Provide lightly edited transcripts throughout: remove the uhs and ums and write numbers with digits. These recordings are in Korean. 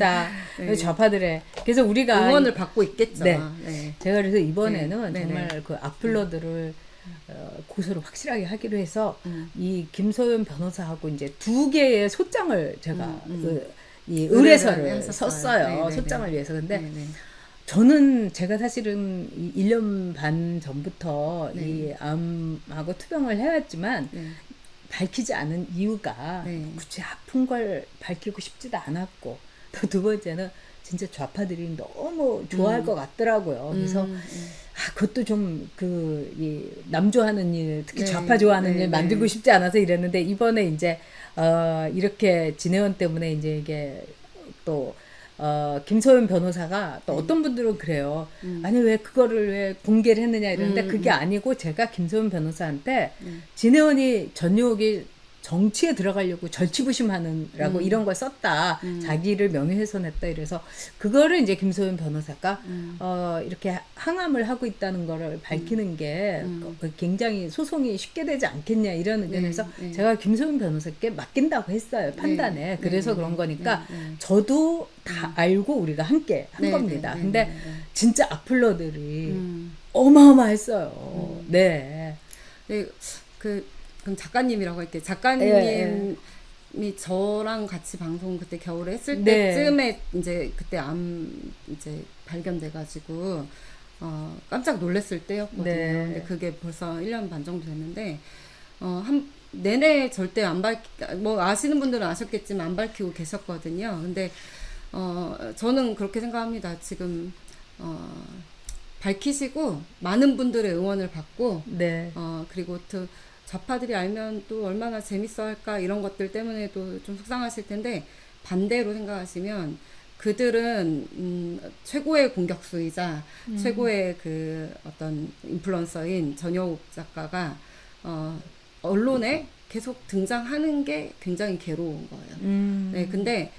진짜 네. 좌파들의 그래서 우리가 응원을 받고 있겠죠. 네. 네. 제가 그래서 이번에는 네. 정말 네. 그 악플러들을 고소를 확실하게 하기로 해서 음. 이 김소연 변호사하고 이제 두 개의 소장을 제가 이 의뢰를 의뢰서를 했었어요. 썼어요. 네네네. 소장을 위해서. 근데 네네. 저는 제가 사실은 1년 반 전부터 네. 이 암하고 투병을 해왔지만 네. 밝히지 않은 이유가 네. 굳이 아픈 걸 밝히고 싶지도 않았고 또 두 번째는 진짜 좌파들이 너무 좋아할 것 같더라고요. 그래서 그것도 좀 이 남조하는 일, 특히 네. 좌파 좋아하는 네. 일 만들고 네. 싶지 않아서 이랬는데 이번에 이제 이렇게 진혜원 때문에 이제 이게 또 김소연 변호사가 또 어떤 분들은 그래요. 아니 왜 그거를 왜 공개를 했느냐 이러는데 그게 아니고 제가 김소연 변호사한테 진혜원이 전유옥이 정치에 들어가려고 절치부심하느라고 이런 걸 썼다. 자기를 명예훼손했다. 이래서 그거를 이제 김소연 변호사가 이렇게 항암을 하고 있다는 거를 밝히는 게 굉장히 소송이 쉽게 되지 않겠냐 이런 의견에서 네. 제가 김소연 변호사께 맡긴다고 했어요. 판단에. 네. 그래서 네. 그런 거니까 네. 저도 다 알고 우리가 함께 한 네. 겁니다. 네. 근데 네. 네. 진짜 악플러들이 어마어마했어요. 네. 네. 그럼 작가님이라고 할게요. 작가님이 저랑 같이 방송 그때 겨울에 했을 네. 때쯤에 이제 그때 이제 발견돼가지고 깜짝 놀랐을 때였거든요. 네. 근데 그게 벌써 1년 반 정도 됐는데 내내 절대 뭐 아시는 분들은 아셨겠지만 안 밝히고 계셨거든요. 근데 저는 그렇게 생각합니다. 지금 밝히시고 많은 분들의 응원을 받고 네. 그리고 또 좌파들이 알면 또 얼마나 재밌어 할까 이런 것들 때문에도 좀 속상하실 텐데 반대로 생각하시면 그들은 최고의 공격수이자 최고의 그 어떤 인플루언서인 전효옥 작가가 언론에 계속 등장하는 게 굉장히 괴로운 거예요. 네, 근데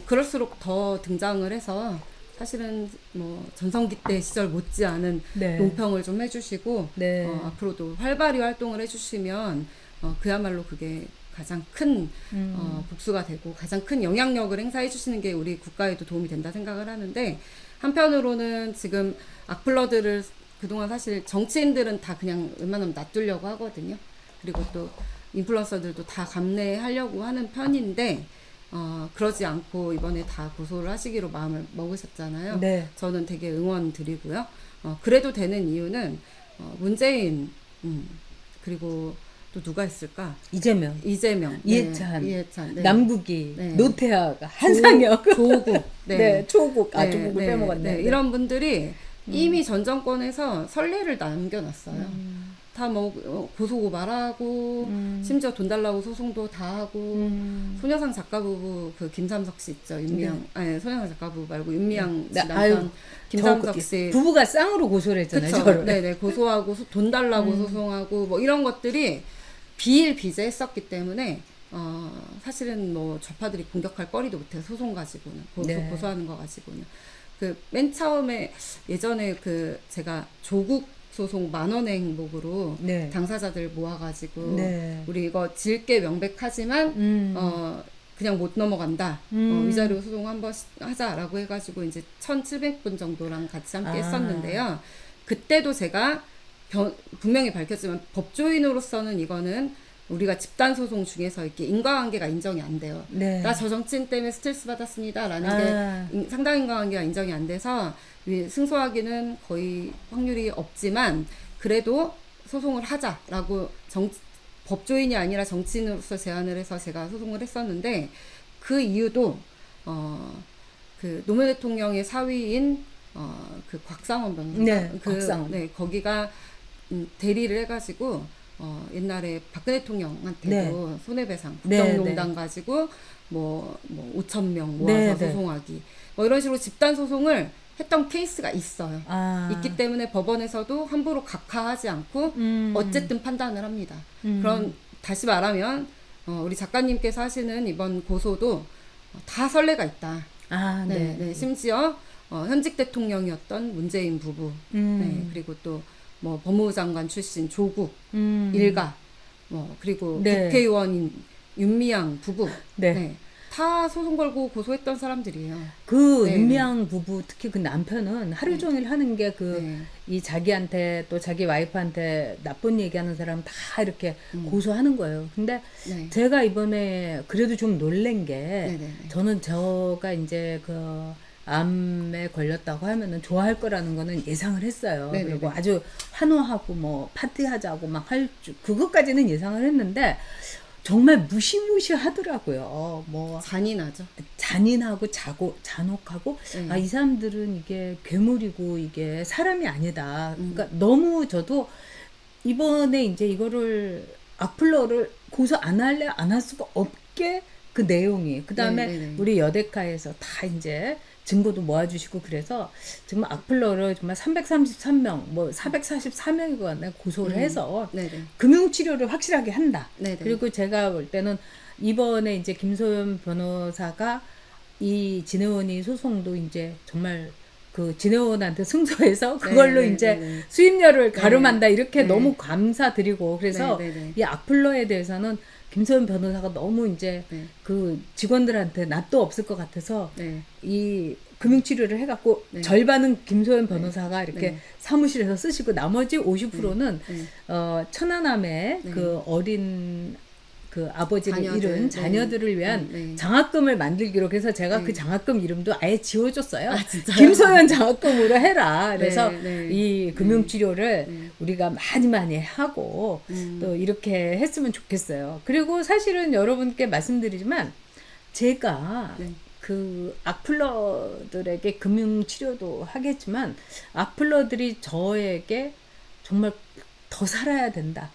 그럴수록 더 등장을 해서 사실은 뭐 전성기 때 시절 못지않은 네. 논평을 좀 해주시고 네. 앞으로도 활발히 활동을 해주시면 그야말로 그게 가장 큰 복수가 되고 가장 큰 영향력을 행사해 주시는 게 우리 국가에도 도움이 된다 생각을 하는데 한편으로는 지금 악플러들을 그동안 사실 정치인들은 다 그냥 웬만하면 놔두려고 하거든요. 그리고 또 인플루언서들도 다 감내하려고 하는 편인데 그러지 않고 이번에 다 고소를 하시기로 마음을 먹으셨잖아요. 네. 저는 되게 응원 드리고요. 그래도 되는 이유는 문재인 그리고 또 누가 있을까? 이재명, 이해찬, 네. 남국이, 네. 노태하가, 한상혁, 조국, 네, 조국, 네, 조국을 네, 빼먹었네. 네. 네. 이런 분들이 이미 전 정권에서 선례를 남겨놨어요. 다 뭐 고소고발하고 심지어 돈 달라고 소송도 다 하고 소녀상 작가 부부 그 김삼석 씨 있죠. 윤미향 아니 소녀상 작가 부부 말고 윤미향 씨 남편 김삼석 씨 부부가 쌍으로 고소를 했잖아요. 그쵸? 저를. 네네 고소하고 돈 달라고 소송하고 뭐 이런 것들이 비일비재했었기 때문에 사실은 뭐 좌파들이 공격할 거리도 못해요. 소송 가지고는 네. 고소하는 거 가지고는 그 맨 처음에 예전에 그 제가 조국 소송 10,000원의 행복으로 네. 당사자들 모아가지고 네. 우리 이거 질게 명백하지만 그냥 못 넘어간다. 위자료 소송 한번 하자라고 해가지고 이제 1,700분 정도랑 같이 함께 했었는데요. 그때도 제가 분명히 밝혔지만 법조인으로서는 이거는 우리가 집단 소송 중에서 이렇게 인과관계가 인정이 안 돼요. 네. 나 저 정치인 때문에 스트레스 받았습니다라는 게 상당 인과관계가 인정이 안 돼서 승소하기는 거의 확률이 없지만 그래도 소송을 하자라고 법조인이 아니라 정치인으로서 제안을 해서 제가 소송을 했었는데 그 이유도 그 노무현 대통령의 사위인 그 곽상원 변호사 네, 곽상원. 네, 거기가 대리를 해가지고 옛날에 박근혜 대통령한테도 네. 손해배상 네, 국정농단 네. 가지고 뭐 5,000명 모아서 네, 네. 소송하기 뭐 이런 식으로 집단 소송을 했던 케이스가 있어요. 아. 있기 때문에 법원에서도 함부로 각하하지 않고 어쨌든 판단을 합니다. 그럼 다시 말하면 우리 작가님께서 하시는 이번 고소도 다 선례가 있다. 아, 네. 네. 심지어 현직 대통령이었던 문재인 부부, 네, 그리고 또 뭐 법무부 장관 출신 조국 일가, 뭐 그리고 네. 국회의원인 윤미향 부부, 네. 네. 다 소송 걸고 고소했던 사람들이에요. 그 네. 윤미향 부부 특히 그 남편은 하루 네. 종일 하는 게 그 네. 이 자기한테 또 자기 와이프한테 나쁜 얘기하는 사람 다 이렇게 음. 고소하는 거예요. 근데 네. 제가 이번에 그래도 좀 놀란 게 네네네. 저는 저가 이제 그 암에 걸렸다고 하면은 좋아할 거라는 거는 예상을 했어요. 네네네. 그리고 아주 환호하고 뭐 파티하자고 막 그것까지는 예상을 했는데 정말 무시무시하더라고요. 뭐 잔인하죠. 잔인하고 잔혹하고 네. 아, 이 사람들은 이게 괴물이고 이게 사람이 아니다. 음. 그러니까 너무 저도 이번에 이제 이거를 악플러를 고소 안 할래 안 할 수가 없게 그 내용이 그다음에 네네네. 우리 여대카에서 다 이제 증거도 모아주시고 그래서 정말 악플러를 정말 333명 뭐 444명이거나 고소를 해서 네네. 금융치료를 확실하게 한다. 네네. 그리고 제가 볼 때는 이번에 이제 김소연 변호사가 이 진해원이 소송도 이제 정말 그 진해원한테 승소해서 그걸로 네, 네, 이제 네, 네. 수입료를 가름한다 이렇게 네. 너무 감사드리고 그래서 네, 네, 네. 이 악플러에 대해서는 김소연 변호사가 너무 이제 네. 그 직원들한테 낯도 없을 것 같아서 네. 이 금융치료를 해갖고 네. 절반은 김소연 변호사가 이렇게 네. 사무실에서 쓰시고 나머지 50%는 네. 천안함의 네. 그 어린 그 아버지를 자녀들, 잃은 네. 자녀들을 위한 네. 장학금을 만들기로 해서 제가 네. 그 장학금 이름도 아예 지워줬어요. 아, 진짜요? 김소연 장학금으로 해라. 그래서 네, 네. 이 금융치료를 네. 우리가 많이 많이 하고 음. 또 이렇게 했으면 좋겠어요. 그리고 사실은 여러분께 말씀드리지만 제가 네. 그 악플러들에게 금융치료도 하겠지만 악플러들이 저에게 정말 더 살아야 된다.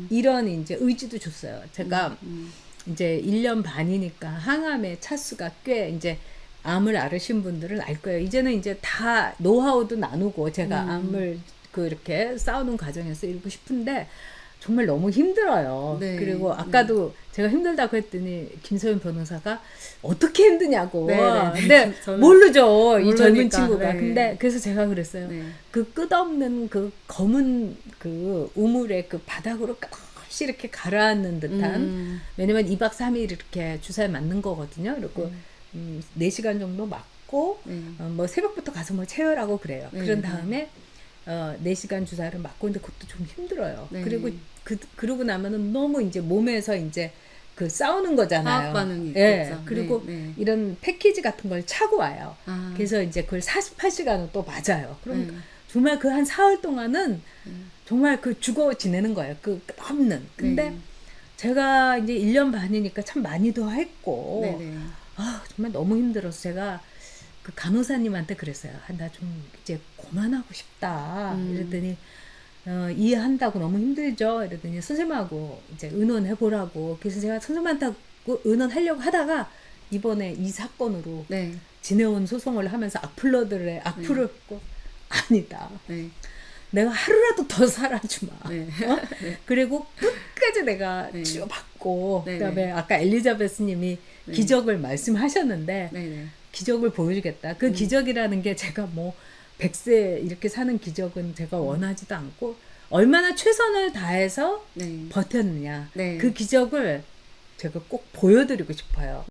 이런 이제 의지도 줬어요. 제가 이제 1년 반이니까 항암의 차수가 꽤 이제 암을 앓으신 분들은 알 거예요. 이제는 이제 다 노하우도 나누고 제가 암을 그 이렇게 싸우는 과정에서 이루고 싶은데 정말 너무 힘들어요. 네. 그리고 아까도 제가 힘들다고 했더니 김소연 변호사가 어떻게 힘드냐고. 네, 네, 네. 근데 저는 모르죠. 이 젊은 모르니까, 친구가. 네. 근데 그래서 제가 그랬어요. 네. 그 끝없는 그 검은 그 우물의 그 바닥으로 끝없이 이렇게 가라앉는 듯한 왜냐면 2박 3일 이렇게 주사에 맞는 거거든요. 그리고 4시간 정도 맞고 네. 뭐 새벽부터 가서 뭐 체열하고 그래요. 네. 그런 다음에 4시간 주사를 맞고 근데 그것도 좀 힘들어요. 네. 그리고 그러고 나면은 너무 이제 몸에서 이제 그 싸우는 거잖아요. 화학 반응이 예. 있겠죠. 그리고 네, 네. 이런 패키지 같은 걸 차고 와요. 아. 그래서 이제 그걸 48시간을 또 맞아요. 그럼 네. 정말 그 한 4월 동안은 정말 그 죽어 지내는 거예요. 그 끝없는. 근데 네. 제가 이제 1년 반이니까 참 많이도 했고 네네. 아, 정말 너무 힘들어서 제가 그 간호사님한테 그랬어요. 아, 나 좀 이제 그만하고 싶다. 이랬더니 이해한다고 너무 힘들죠. 이랬더니 선생님하고 이제 의논해보라고. 그래서 제가 선생님한테 의논하려고 하다가 이번에 이 사건으로 네. 진해온 소송을 하면서 악플러들의 악플을 꼭 아니다. 네. 내가 하루라도 더 살아주마. 네. 어? 그리고 끝까지 내가 네. 치료받고 네, 그다음에 네. 아까 엘리자베스님이 네. 기적을 말씀하셨는데 네네. 기적을 보여주겠다. 그 기적이라는 게 제가 뭐 100세 이렇게 사는 기적은 제가 원하지도 않고 얼마나 최선을 다해서 네. 버텼느냐. 네. 그 기적을 제가 꼭 보여드리고 싶어요.